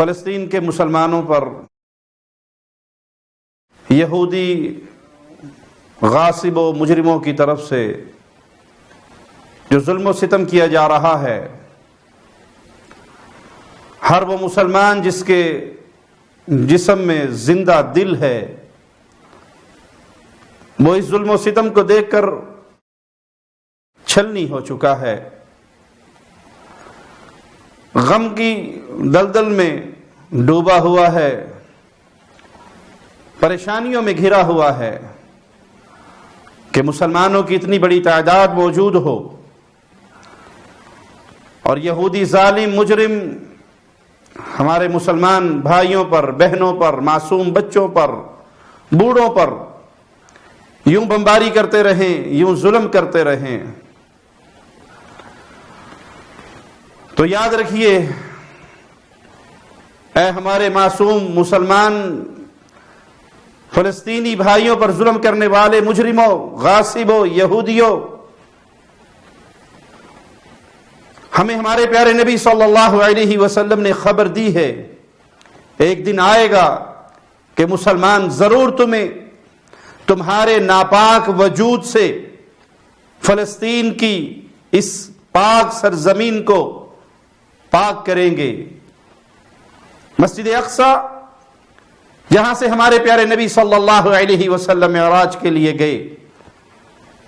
فلسطین کے مسلمانوں پر یہودی غاصب و مجرموں کی طرف سے جو ظلم و ستم کیا جا رہا ہے، ہر وہ مسلمان جس کے جسم میں زندہ دل ہے وہ اس ظلم و ستم کو دیکھ کر چھلنی ہو چکا ہے، غم کی دلدل میں ڈوبا ہوا ہے، پریشانیوں میں گھرا ہوا ہے کہ مسلمانوں کی اتنی بڑی تعداد موجود ہو اور یہودی ظالم مجرم ہمارے مسلمان بھائیوں پر، بہنوں پر، معصوم بچوں پر، بوڑھوں پر یوں بمباری کرتے رہیں، یوں ظلم کرتے رہیں۔ تو یاد رکھیے، اے ہمارے معصوم مسلمان فلسطینی بھائیوں پر ظلم کرنے والے مجرموں، غاصبوں، یہودیوں، ہمیں ہمارے پیارے نبی صلی اللہ علیہ وسلم نے خبر دی ہے، ایک دن آئے گا کہ مسلمان ضرور تمہارے ناپاک وجود سے فلسطین کی اس پاک سرزمین کو پاک کریں گے۔ مسجد اقصی جہاں سے ہمارے پیارے نبی صلی اللہ علیہ وسلم معراج کے لیے گئے،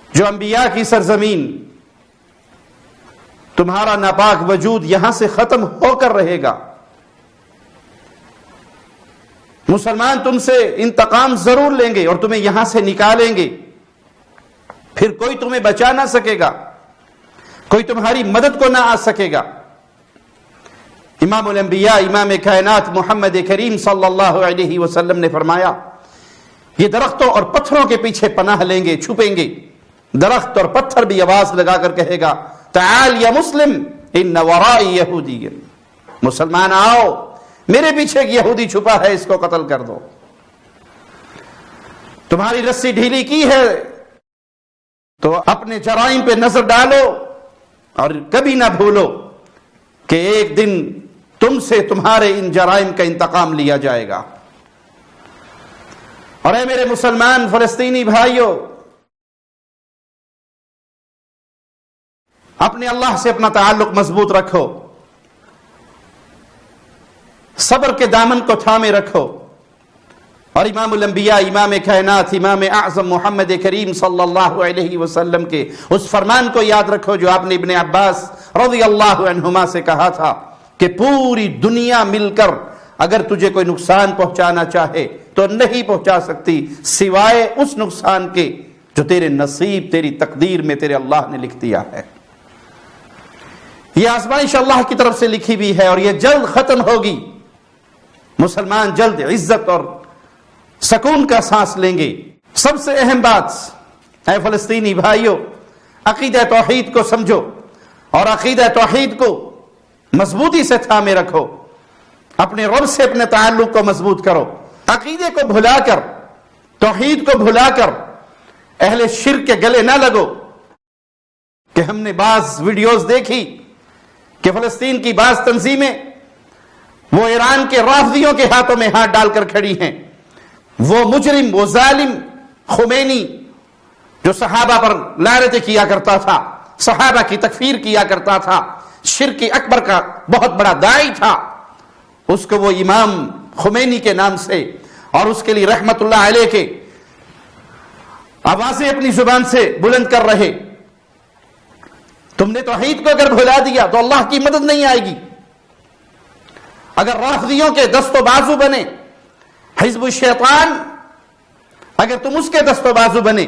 جو انبیاء کی سرزمین، تمہارا ناپاک وجود یہاں سے ختم ہو کر رہے گا۔ مسلمان تم سے انتقام ضرور لیں گے اور تمہیں یہاں سے نکالیں گے، پھر کوئی تمہیں بچا نہ سکے گا، کوئی تمہاری مدد کو نہ آ سکے گا۔ امام الانبیاء، امام کائنات محمد کریم صلی اللہ علیہ وسلم نے فرمایا، یہ درختوں اور پتھروں کے پیچھے پناہ لیں گے، چھپیں گے۔ درخت اور پتھر بھی آواز لگا کر کہے گا، تعال یا مسلم ان ورائی یہودی، مسلمان آؤ، میرے پیچھے ایک یہودی چھپا ہے، اس کو قتل کر دو۔ تمہاری رسی ڈھیلی کی ہے تو اپنے جرائم پہ نظر ڈالو اور کبھی نہ بھولو کہ ایک دن تم سے تمہارے ان جرائم کا انتقام لیا جائے گا۔ اور اے میرے مسلمان فلسطینی بھائیوں، اپنے اللہ سے اپنا تعلق مضبوط رکھو، صبر کے دامن کو تھامے رکھو، اور امام الانبیاء، امام کائنات، امام اعظم محمد کریم صلی اللہ علیہ وسلم کے اس فرمان کو یاد رکھو جو آپ نے ابن عباس رضی اللہ عنہما سے کہا تھا کہ پوری دنیا مل کر اگر تجھے کوئی نقصان پہنچانا چاہے تو نہیں پہنچا سکتی سوائے اس نقصان کے جو تیرے نصیب، تیری تقدیر میں تیرے اللہ نے لکھ دیا ہے۔ یہ آزمائش اللہ کی طرف سے لکھی بھی ہے اور یہ جلد ختم ہوگی۔ مسلمان جلد عزت اور سکون کا سانس لیں گے۔ سب سے اہم بات، اے فلسطینی بھائیوں، عقیدہ توحید کو سمجھو اور عقیدہ توحید کو مضبوطی سے تھامے رکھو، اپنے رب سے اپنے تعلق کو مضبوط کرو، عقیدے کو بھلا کر، توحید کو بھلا کر اہل شرک کے گلے نہ لگو۔ کہ ہم نے بعض ویڈیوز دیکھی کہ فلسطین کی بعض تنظیمیں وہ ایران کے رافضیوں کے ہاتھوں میں ہاتھ ڈال کر کھڑی ہیں۔ وہ مجرم، وہ ظالم خمینی جو صحابہ پر لعنتیں کیا کرتا تھا، صحابہ کی تکفیر کیا کرتا تھا، شرک اکبر کا بہت بڑا داعی تھا، اس کو وہ امام خمینی کے نام سے اور اس کے لیے رحمت اللہ علیہ کے آوازیں اپنی زبان سے بلند کر رہے۔ تم نے توحید کو اگر بھلا دیا تو اللہ کی مدد نہیں آئے گی۔ اگر رافضیوں کے دست و بازو بنے، حزب الشیطان، اگر تم اس کے دست و بازو بنے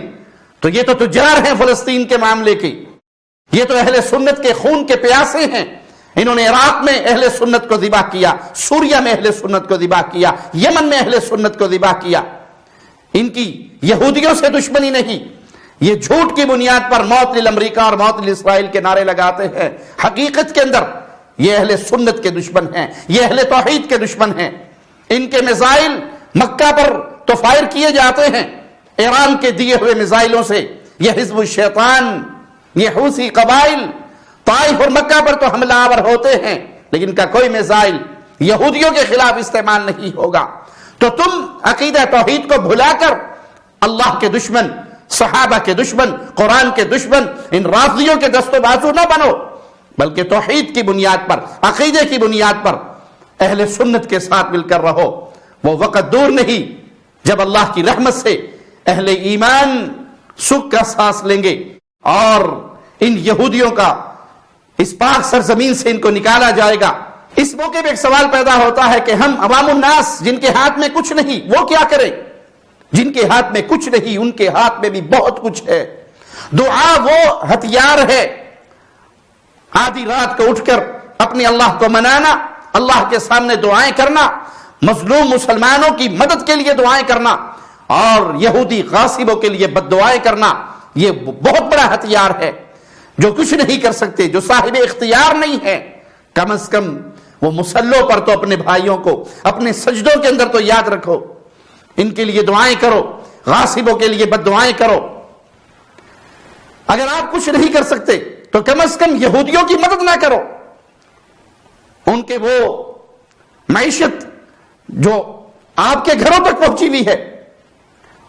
تو یہ تو تجار ہیں فلسطین کے معاملے کے، یہ تو اہل سنت کے خون کے پیاسے ہیں۔ انہوں نے عراق میں اہل سنت کو ذبح کیا، سوریہ میں اہل سنت کو ذبح کیا، یمن میں اہل سنت کو ذبح کیا۔ ان کی یہودیوں سے دشمنی نہیں، یہ جھوٹ کی بنیاد پر موت للامریکہ اور موت لاسرائیل کے نعرے لگاتے ہیں، حقیقت کے اندر یہ اہل سنت کے دشمن ہیں، یہ اہل توحید کے دشمن ہیں۔ ان کے میزائل مکہ پر تو فائر کیے جاتے ہیں، ایران کے دیے ہوئے میزائلوں سے یہ حزب الشیطان، یہ حوثی قبائل طائف اور مکہ پر تو حملہ آور ہوتے ہیں، لیکن ان کا کوئی میزائل یہودیوں کے خلاف استعمال نہیں ہوگا۔ تو تم عقیدہ توحید کو بھلا کر اللہ کے دشمن، صحابہ کے دشمن، قرآن کے دشمن، ان رافضیوں کے دست و بازو نہ بنو، بلکہ توحید کی بنیاد پر، عقیدے کی بنیاد پر اہل سنت کے ساتھ مل کر رہو۔ وہ وقت دور نہیں جب اللہ کی رحمت سے اہل ایمان سکھ کا سانس لیں گے اور ان یہودیوں کا اس پاک سرزمین سے ان کو نکالا جائے گا۔ اس موقع پہ ایک سوال پیدا ہوتا ہے کہ ہم عوام الناس جن کے ہاتھ میں کچھ نہیں وہ کیا کریں؟ جن کے ہاتھ میں کچھ نہیں ان کے ہاتھ میں بھی بہت کچھ ہے۔ دعا وہ ہتھیار ہے، آدھی رات کو اٹھ کر اپنے اللہ کو منانا، اللہ کے سامنے دعائیں کرنا، مظلوم مسلمانوں کی مدد کے لیے دعائیں کرنا اور یہودی غاصبوں کے لیے بد دعائیں کرنا، یہ بہت بڑا ہتھیار ہے۔ جو کچھ نہیں کر سکتے، جو صاحب اختیار نہیں ہے، کم از کم وہ مسلوں پر تو اپنے بھائیوں کو اپنے سجدوں کے اندر تو یاد رکھو، ان کے لیے دعائیں کرو، غاصبوں کے لیے بد دعائیں کرو۔ اگر آپ کچھ نہیں کر سکتے تو کم از کم یہودیوں کی مدد نہ کرو، ان کے وہ معیشت جو آپ کے گھروں تک پہنچی ہوئی ہے،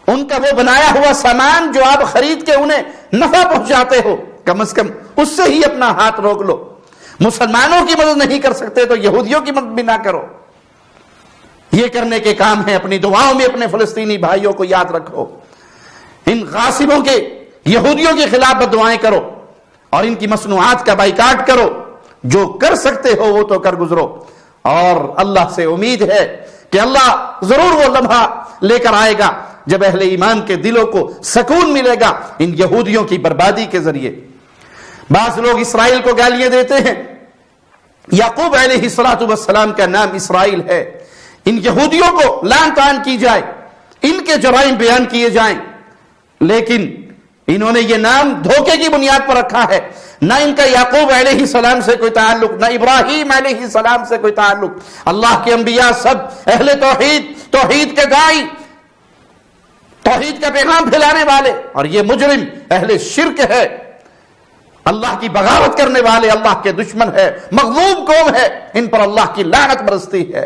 ان کا وہ بنایا ہوا سامان جو آپ خرید کے انہیں نفع پہنچاتے ہو، کم از کم اس سے ہی اپنا ہاتھ روک لو۔ مسلمانوں کی مدد نہیں کر سکتے تو یہودیوں کی مدد بھی نہ کرو۔ یہ کرنے کے کام ہے، اپنی دعاؤں میں اپنے فلسطینی بھائیوں کو یاد رکھو، ان غاصبوں کے یہودیوں کے خلاف بد دعائیں کرو اور ان کی مصنوعات کا بائیکاٹ کرو۔ جو کر سکتے ہو وہ تو کر گزرو، اور اللہ سے امید ہے کہ اللہ ضرور وہ لمحہ لے کر آئے گا جب اہل ایمان کے دلوں کو سکون ملے گا ان یہودیوں کی بربادی کے ذریعے۔ بعض لوگ اسرائیل کو گالیاں دیتے ہیں، یعقوب علیہ السلام کا نام اسرائیل ہے۔ ان یہودیوں کو لعن طعن کی جائے، ان کے جرائم بیان کیے جائیں، لیکن انہوں نے یہ نام دھوکے کی بنیاد پر رکھا ہے۔ نہ ان کا یعقوب علیہ السلام سے کوئی تعلق، نہ ابراہیم علیہ السلام سے کوئی تعلق۔ اللہ کے انبیاء سب اہل توحید، توحید کے داعی، توحید کا پیغام پھیلانے والے، اور یہ مجرم اہل شرک ہے، اللہ کی بغاوت کرنے والے، اللہ کے دشمن ہے، مغضوب قوم ہے، ان پر اللہ کی لعنت برستی ہے۔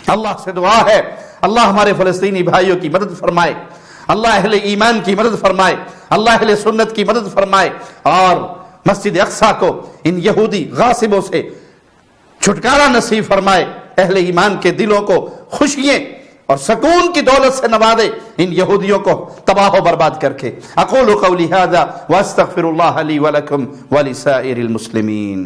اللہ سے دعا ہے اللہ ہمارے فلسطینی بھائیوں کی مدد فرمائے، اللہ اہل ایمان کی مدد فرمائے، اللہ اہل سنت کی مدد فرمائے، اور مسجد اقصی کو ان یہودی غاصبوں سے چھٹکارا نصیب فرمائے، اہل ایمان کے دلوں کو خوشیاں اور سکون کی دولت سے نوازے ان یہودیوں کو تباہ و برباد کر کے۔ اقول قولی ھذا واستغفر اللہ لی ولکم ولسائر المسلمین۔